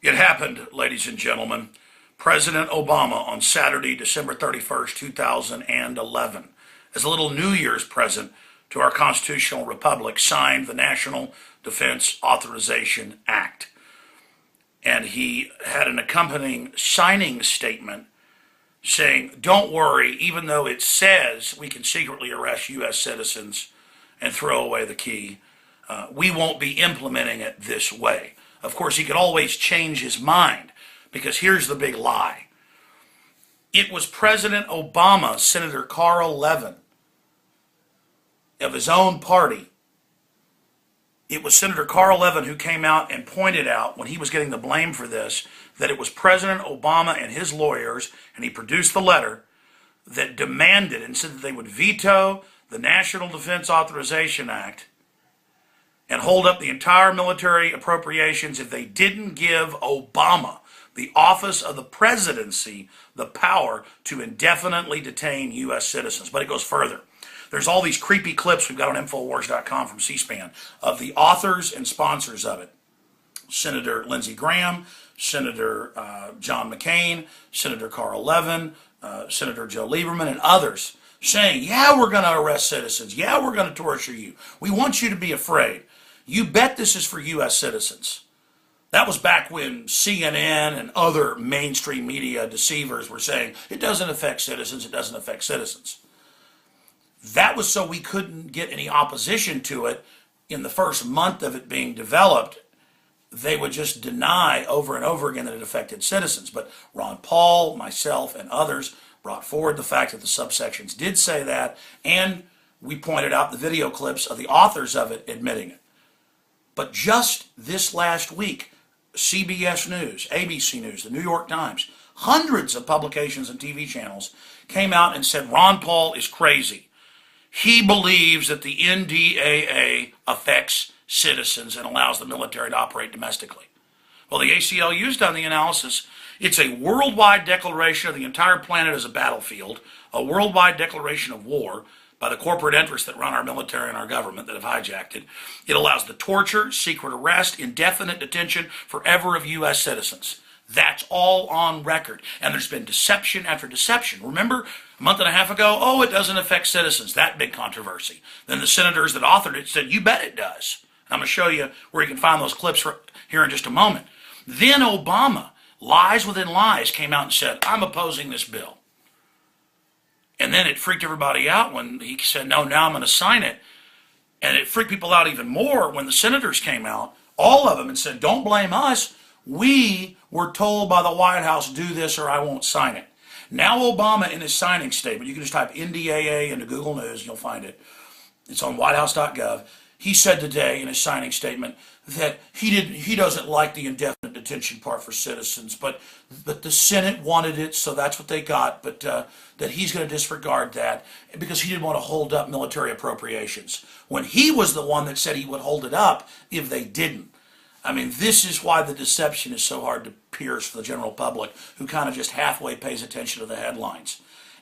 It happened, ladies and gentlemen. President Obama on Saturday, December 31st, 2011, as a little New Year's present to our constitutional republic, signed the National Defense Authorization Act. And he had an accompanying signing statement saying, don't worry, even though it says we can secretly arrest U.S. citizens and throw away the key, we won't be implementing it this way. Of course, he could always change his mind, because here's the big lie. It was President Obama, Senator Carl Levin, of his own party. It was Senator Carl Levin who came out and pointed out, when he was getting the blame for this, that it was President Obama and his lawyers, and he produced the letter, that demanded and said that they would veto the National Defense Authorization Act and hold up the entire military appropriations if they didn't give Obama, the office of the presidency, the power to indefinitely detain U.S. citizens. But it goes further. There's all these creepy clips we've got on Infowars.com from C-SPAN of the authors and sponsors of it. Senator Lindsey Graham, Senator John McCain, Senator Carl Levin, Senator Joe Lieberman, and others saying, yeah, we're going to arrest citizens. Yeah, we're going to torture you. We want you to be afraid. You bet this is for U.S. citizens. That was back when CNN and other mainstream media deceivers were saying, it doesn't affect citizens, it doesn't affect citizens. That was so we couldn't get any opposition to it in the first month of it being developed. They would just deny over and over again that it affected citizens. But Ron Paul, myself, and others brought forward the fact that the subsections did say that, and we pointed out the video clips of the authors of it admitting it. But just this last week, CBS News, ABC News, the New York Times, hundreds of publications and TV channels came out and said Ron Paul is crazy. He believes that the NDAA affects citizens and allows the military to operate domestically. Well, the ACLU's done the analysis. It's a worldwide declaration of the entire planet as a battlefield, a worldwide declaration of war by the corporate interests that run our military and our government that have hijacked it. It allows the torture, secret arrest, indefinite detention forever of U.S. citizens. That's all on record. And there's been deception after deception. Remember, a month and a half ago, oh, it doesn't affect citizens. That big controversy. Then the senators that authored it said, you bet it does. And I'm going to show you where you can find those clips here in just a moment. Then Obama, lies within lies, came out and said, I'm opposing this bill. And then it freaked everybody out when he said, no, now I'm going to sign it. And it freaked people out even more when the senators came out, all of them, and said, don't blame us. We were told by the White House, do this or I won't sign it. Now Obama in his signing statement, you can just type NDAA into Google News and you'll find it. It's on whitehouse.gov. He said today in his signing statement that he doesn't like the indefinite detention part for citizens, but the Senate wanted it, so that's what they got, but that he's going to disregard that because he didn't want to hold up military appropriations, when he was the one that said he would hold it up if they didn't. I mean, this is why the deception is so hard to pierce for the general public, who kind of just halfway pays attention to the headlines.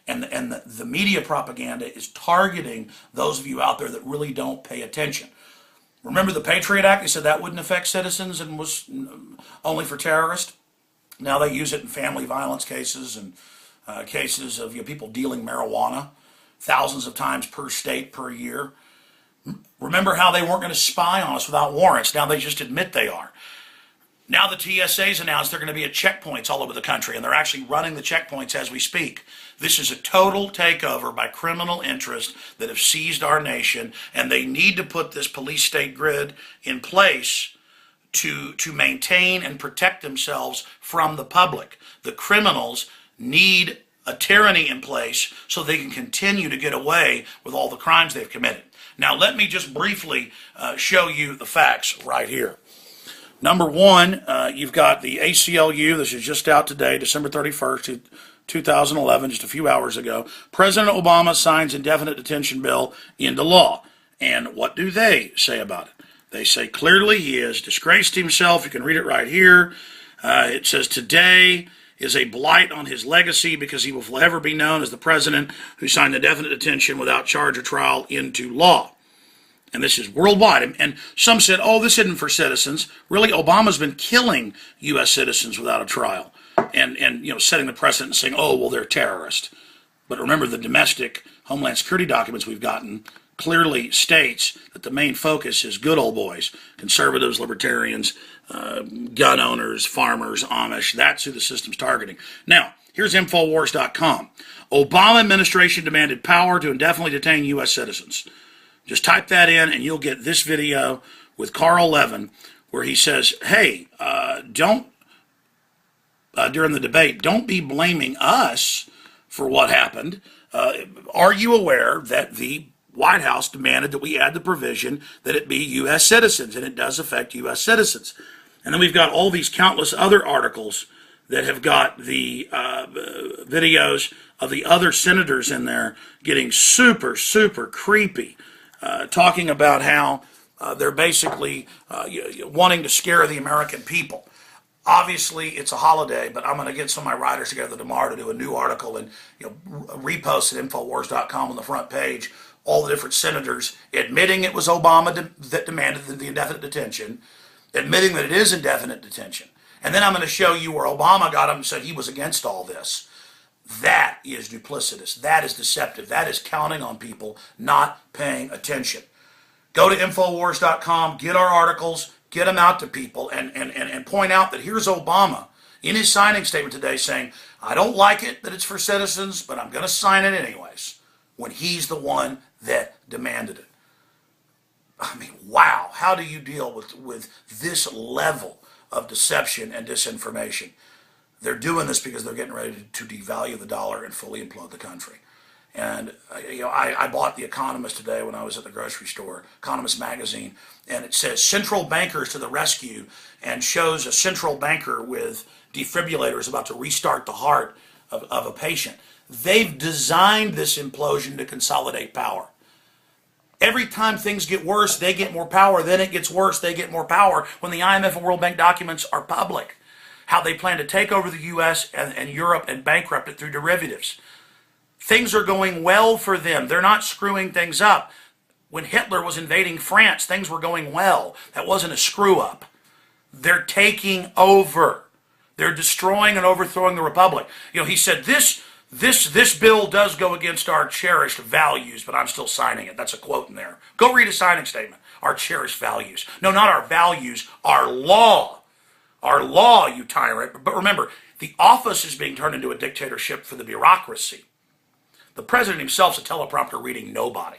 And the media propaganda is targeting those of you out there that really don't pay attention. Remember the Patriot Act? They said that wouldn't affect citizens and was only for terrorists. Now they use it in family violence cases and cases of people dealing marijuana thousands of times per state per year. Remember how they weren't going to spy on us without warrants. Now they just admit they are. Now the TSA's announced they're going to be at checkpoints all over the country, and they're actually running the checkpoints as we speak. This is a total takeover by criminal interests that have seized our nation, and they need to put this police-state grid in place to maintain and protect themselves from the public. The criminals need a tyranny in place so they can continue to get away with all the crimes they've committed. Now let me just briefly show you the facts right here. Number one, you've got the ACLU. This is just out today, December 31st, 2011, just a few hours ago. President Obama signs indefinite detention bill into law. And what do they say about it? They say clearly he has disgraced himself. You can read it right here. It says, today is a blight on his legacy because he will forever be known as the president who signed indefinite detention without charge or trial into law. And this is worldwide. And some said, oh, this isn't for citizens. Really, Obama's been killing U.S. citizens without a trial and setting the precedent and saying, oh, well, they're terrorists. But remember, the domestic Homeland Security documents we've gotten clearly states that the main focus is good old boys, conservatives, libertarians, gun owners, farmers, Amish. That's who the system's targeting. Now, here's Infowars.com. Obama administration demanded power to indefinitely detain U.S. citizens. Just type that in and you'll get this video with Carl Levin where he says, hey, during the debate, don't be blaming us for what happened. Are you aware that the White House demanded that we add the provision that it be U.S. citizens, and it does affect U.S. citizens? And then we've got all these countless other articles that have got the videos of the other senators in there getting super, super creepy, talking about how they're basically wanting to scare the American people. Obviously, it's a holiday, but I'm going to get some of my writers together tomorrow to do a new article and repost at Infowars.com on the front page all the different senators admitting it was Obama that demanded the indefinite detention, admitting that it is indefinite detention. And then I'm going to show you where Obama got up and said he was against all this. That is duplicitous. That is deceptive. That is counting on people not paying attention. Go to Infowars.com, get our articles, get them out to people, and point out that here's Obama in his signing statement today saying, I don't like it that it's for citizens, but I'm going to sign it anyways, when he's the one that demanded it. I mean, wow. How do you deal with this level of deception and disinformation? They're doing this because they're getting ready to devalue the dollar and fully implode the country. And I bought The Economist today when I was at the grocery store, Economist magazine, and it says central bankers to the rescue, and shows a central banker with defibrillators about to restart the heart of a patient. They've designed this implosion to consolidate power. Every time things get worse, they get more power. Then it gets worse, they get more power. When the IMF and World Bank documents are public, how they plan to take over the U.S. and Europe and bankrupt it through derivatives. Things are going well for them. They're not screwing things up. When Hitler was invading France, things were going well. That wasn't a screw up. They're taking over. They're destroying and overthrowing the republic. He said, this bill does go against our cherished values, but I'm still signing it. That's a quote in there. Go read a signing statement. Our cherished values. No, not our values, our law. Our law, you tyrant. But remember, the office is being turned into a dictatorship for the bureaucracy. The president himself's a teleprompter reading nobody.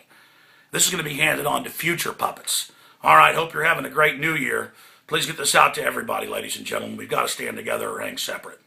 This is going to be handed on to future puppets. All right, hope you're having a great new year. Please get this out to everybody, ladies and gentlemen. We've got to stand together or hang separate.